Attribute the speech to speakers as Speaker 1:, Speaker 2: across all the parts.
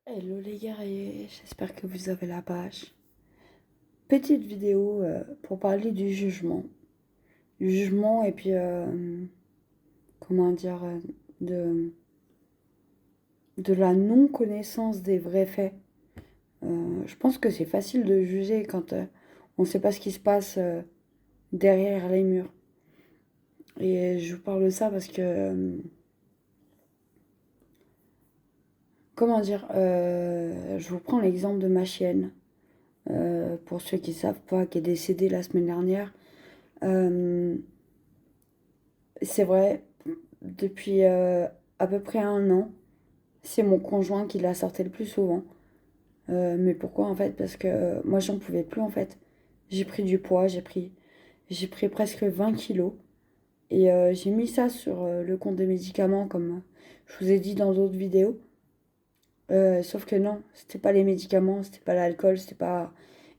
Speaker 1: Hello les guerriers, j'espère que vous avez la page. Petite vidéo pour parler du jugement. Du jugement et puis, comment dire, de, de la non-connaissance des vrais faits. Je pense que c'est facile de juger quand on ne sait pas ce qui se passe derrière les murs. Et je vous parle de ça parce que, comment dire, je vous prends l'exemple de ma chienne. Pour ceux qui ne savent pas, qui est décédée la semaine dernière. Euh, c'est vrai, depuis à peu près un an, c'est mon conjoint qui la sortait le plus souvent. Mais pourquoi en fait? Parce que moi j'en pouvais plus en fait. J'ai pris du poids, j'ai pris presque 20 kilos. Et j'ai mis ça sur le compte des médicaments comme je vous ai dit dans d'autres vidéos. Sauf que non, c'était pas les médicaments, c'était pas l'alcool, c'était pas.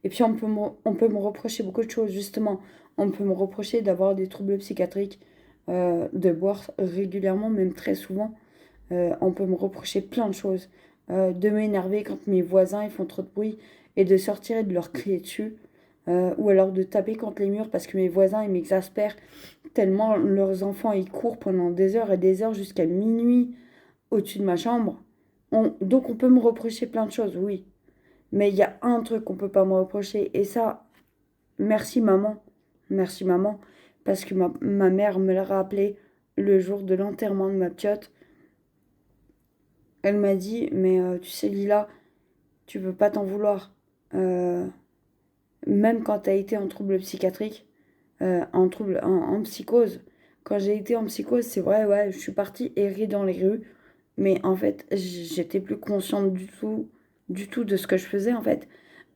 Speaker 1: Et puis on peut me reprocher beaucoup de choses, justement. On peut me reprocher d'avoir des troubles psychiatriques, de boire régulièrement, même très souvent. On peut me reprocher plein de choses. De m'énerver quand mes voisins ils font trop de bruit et de sortir et de leur crier dessus. Ou alors de taper contre les murs parce que mes voisins ils m'exaspèrent tellement leurs enfants ils courent pendant des heures et des heures jusqu'à minuit au-dessus de ma chambre. Donc on peut me reprocher plein de choses, oui. Mais il y a un truc qu'on peut pas me reprocher. Et ça, merci maman. Merci maman. Parce que ma mère me l'a rappelé le jour de l'enterrement de ma piote. Elle m'a dit, mais tu sais Lila, tu peux pas t'en vouloir. Euh, Même quand tu as été en trouble psychiatrique, en psychose. Quand j'ai été en psychose, c'est vrai, ouais, je suis partie errer dans les rues. Mais en fait, j'étais plus consciente du tout de ce que je faisais en fait.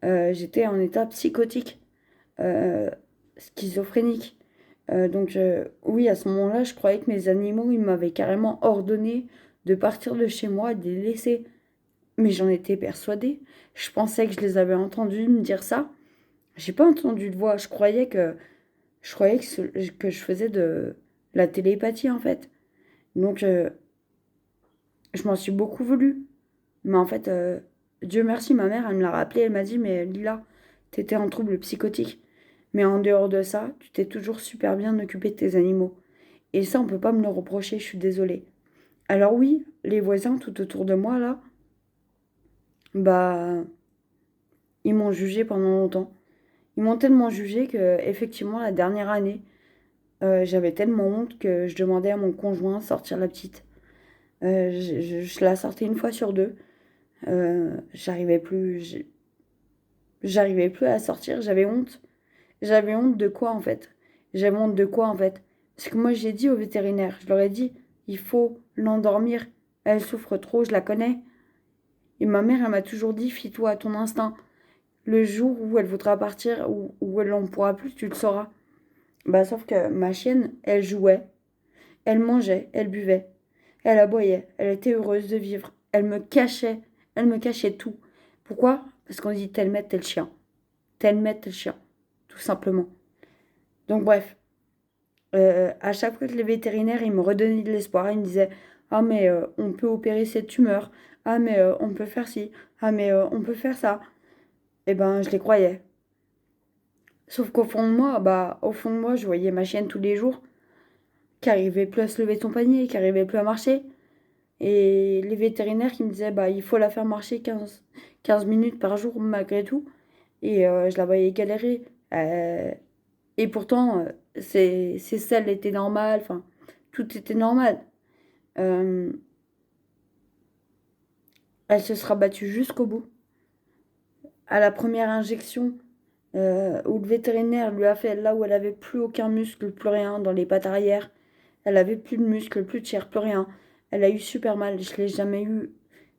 Speaker 1: J'étais en état psychotique, euh, schizophrénique. Donc oui, à ce moment-là, je croyais que mes animaux, ils m'avaient carrément ordonné de partir de chez moi et de les laisser. Mais j'en étais persuadée. Je pensais que je les avais entendus me dire ça. J'ai pas entendu de voix. Je croyais que je faisais de la télépathie en fait. Donc je m'en suis beaucoup voulu. Mais en fait, Dieu merci, ma mère, elle me l'a rappelé, elle m'a dit, mais Lila, t'étais en trouble psychotique. Mais en dehors de ça, tu t'es toujours super bien occupé de tes animaux. Et ça, on peut pas me le reprocher, je suis désolée. Alors oui, les voisins tout autour de moi, là, bah, ils m'ont jugé pendant longtemps. Ils m'ont tellement jugé que, effectivement, la dernière année, j'avais tellement honte que je demandais à mon conjoint de sortir la petite. Je la sortais une fois sur deux. J'arrivais plus à sortir, j'avais honte. J'avais honte de quoi en fait? J'avais honte de quoi en fait? Parce que moi j'ai dit au vétérinaire, je leur ai dit, il faut l'endormir. Elle souffre trop, je la connais. Et ma mère, elle m'a toujours dit, fie-toi à ton instinct. Le jour où elle voudra partir, où elle n'en pourra plus, tu le sauras. Bah sauf que ma chienne, elle jouait, elle mangeait, elle buvait, elle aboyait, elle était heureuse de vivre. Elle me cachait tout. Pourquoi? Parce qu'on dit tel maître, tel chien. Tel maître, tel chien. Tout simplement. Donc bref, à chaque fois que les vétérinaires, ils me redonnaient de l'espoir, ils me disaient, ah mais on peut opérer cette tumeur, ah mais on peut faire ci, ah mais on peut faire ça. Eh ben, je les croyais. Sauf qu'au fond de moi, bah, au fond de moi, je voyais ma chienne tous les jours, qui arrivait plus à se lever de son panier, qui arrivait plus à marcher. Et les vétérinaires qui me disaient, bah, il faut la faire marcher 15 minutes par jour malgré tout. Et je la voyais galérer. Et pourtant, ses selles étaient normales, enfin, tout était normal. Euh, Elle se sera battue jusqu'au bout. À la première injection, où le vétérinaire lui a fait là où elle avait plus aucun muscle, plus rien dans les pattes arrière. Elle avait plus de muscles, plus de chair, plus rien. Elle a eu super mal. Je l'ai jamais eu.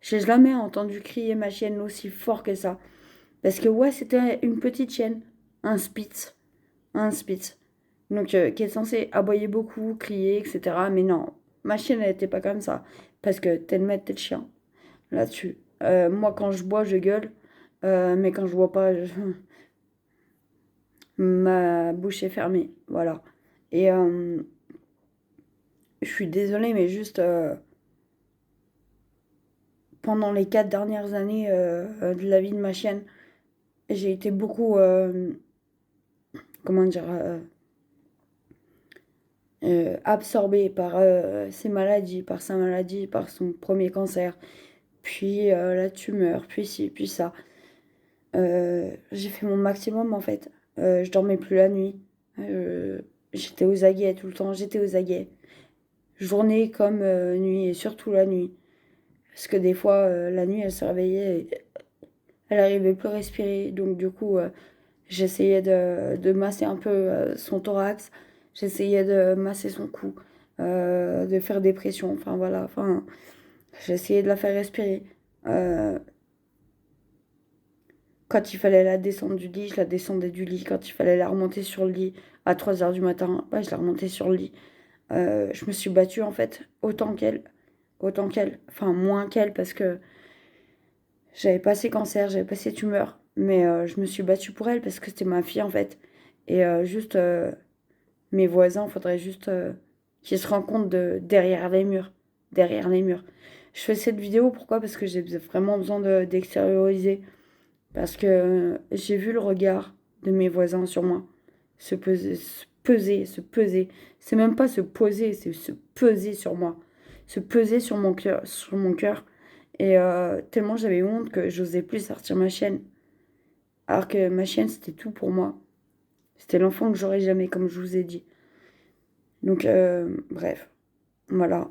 Speaker 1: J'ai jamais entendu crier ma chienne aussi fort que ça. Parce que ouais, c'était une petite chienne, un spitz, un spitz. Donc qui est censé aboyer beaucoup, crier, etc. Mais non, ma chienne elle n'était pas comme ça. Parce que tel maître, tel chien. Là-dessus. Moi, quand je bois, je gueule. Mais quand je bois pas, ma bouche est fermée. Voilà. Et je suis désolée, mais juste, pendant les 4 dernières années de la vie de ma chienne, j'ai été beaucoup, comment dire, absorbée par ses maladies, par sa maladie, par son premier cancer, puis la tumeur, puis ci, puis ça. J'ai fait mon maximum en fait. Je dormais plus la nuit. Euh, J'étais aux aguets tout le temps, j'étais aux aguets. Journée comme nuit, et surtout la nuit. Parce que des fois, la nuit, elle se réveillait et elle arrivait plus à respirer. Donc du coup, j'essayais de masser un peu son thorax. J'essayais de masser son cou, de faire des pressions. Enfin voilà, enfin, j'essayais de la faire respirer. Euh, Quand il fallait la descendre du lit, je la descendais du lit. Quand il fallait la remonter sur le lit à 3 heures du matin, bah, je la remontais sur le lit. Je me suis battue en fait autant qu'elle, enfin moins qu'elle parce que j'avais pas ses cancers, j'avais pas ses tumeurs, mais je me suis battue pour elle parce que c'était ma fille en fait. Et juste mes voisins, faudrait juste qu'ils se rendent compte de derrière les murs, derrière les murs. Je fais cette vidéo pourquoi? Parce que j'ai vraiment besoin d'extérioriser. Parce que j'ai vu le regard de mes voisins sur moi se peser, se peser, se peser. C'est même pas se poser, c'est se peser sur moi. Se peser sur mon cœur, sur mon cœur. Et tellement j'avais honte que j'osais plus sortir ma chienne. Alors que ma chienne, c'était tout pour moi. C'était l'enfant que j'aurais jamais, comme je vous ai dit. Donc, bref. Voilà.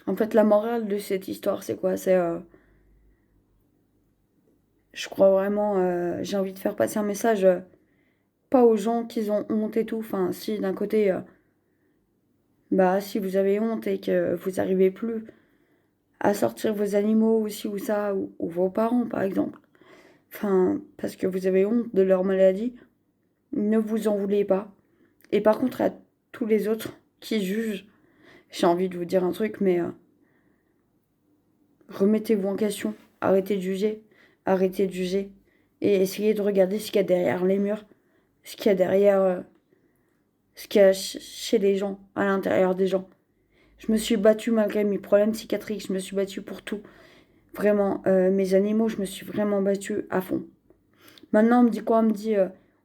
Speaker 1: En fait, la morale de cette histoire, c'est quoi? C'est je crois vraiment, j'ai envie de faire passer un message, pas aux gens qui ont honte et tout. Enfin, si d'un côté, bah si vous avez honte et que vous n'arrivez plus à sortir vos animaux ou ci ou ça, ou vos parents par exemple, enfin, parce que vous avez honte de leur maladie, ne vous en voulez pas. Et par contre, à tous les autres qui jugent, j'ai envie de vous dire un truc, mais remettez-vous en question, arrêtez de juger, arrêtez de juger, et essayez de regarder ce qu'il y a derrière les murs, ce qu'il y a derrière, ce qu'il y a chez les gens, à l'intérieur des gens. Je me suis battue malgré mes problèmes psychiatriques, je me suis battue pour tout. Vraiment, mes animaux, je me suis vraiment battue à fond. Maintenant, on me dit quoi? On me dit,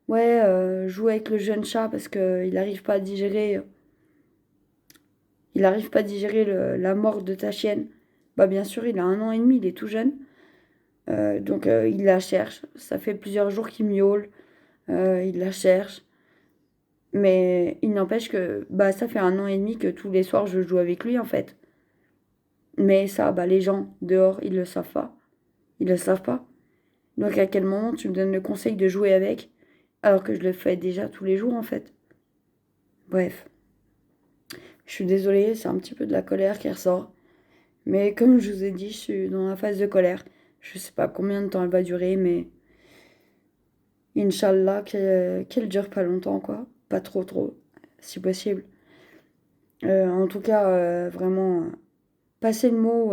Speaker 1: ouais, joue avec le jeune chat parce qu'il n'arrive pas à digérer, il arrive pas à digérer la mort de ta chienne. Bah bien sûr, il a 1 an et demi, il est tout jeune. Donc il la cherche. Ça fait plusieurs jours qu'il miaule. Il la cherche. Mais il n'empêche que bah ça fait 1 an et demi que tous les soirs je joue avec lui en fait. Mais ça, bah les gens dehors, ils le savent pas. Ils le savent pas. Donc à quel moment tu me donnes le conseil de jouer avec alors que je le fais déjà tous les jours en fait. Bref, je suis désolée, c'est un petit peu de la colère qui ressort. Mais comme je vous ai dit, je suis dans la phase de colère. Je sais pas combien de temps elle va durer, mais Inch'Allah qu'elle dure pas longtemps, quoi. Pas trop, trop, si possible. En tout cas, vraiment, passez le mot,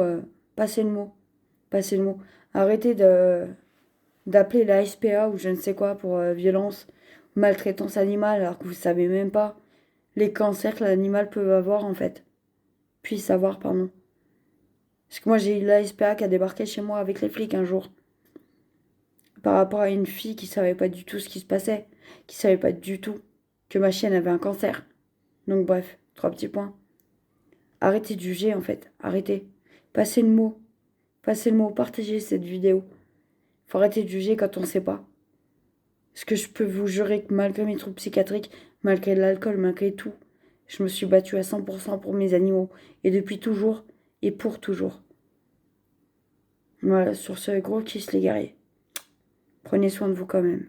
Speaker 1: passez le mot, passez le mot. Arrêtez d'appeler la SPA ou je ne sais quoi pour violence, maltraitance animale, alors que vous savez même pas les cancers que l'animal peut avoir, en fait. Puis savoir, pardon. Parce que moi, j'ai eu la SPA qui a débarqué chez moi avec les flics un jour. Par rapport à une fille qui savait pas du tout ce qui se passait, qui savait pas du tout que ma chienne avait un cancer. Donc bref, 3 petits points. Arrêtez de juger en fait, arrêtez. Passez le mot, passez le mot, partagez cette vidéo. Faut arrêter de juger quand on sait pas. Parce que je peux vous jurer que malgré mes troubles psychiatriques, malgré l'alcool, malgré tout, je me suis battue à 100% pour mes animaux. Et depuis toujours, et pour toujours. Voilà, sur ce gros kiss les guerriers. Prenez soin de vous quand même.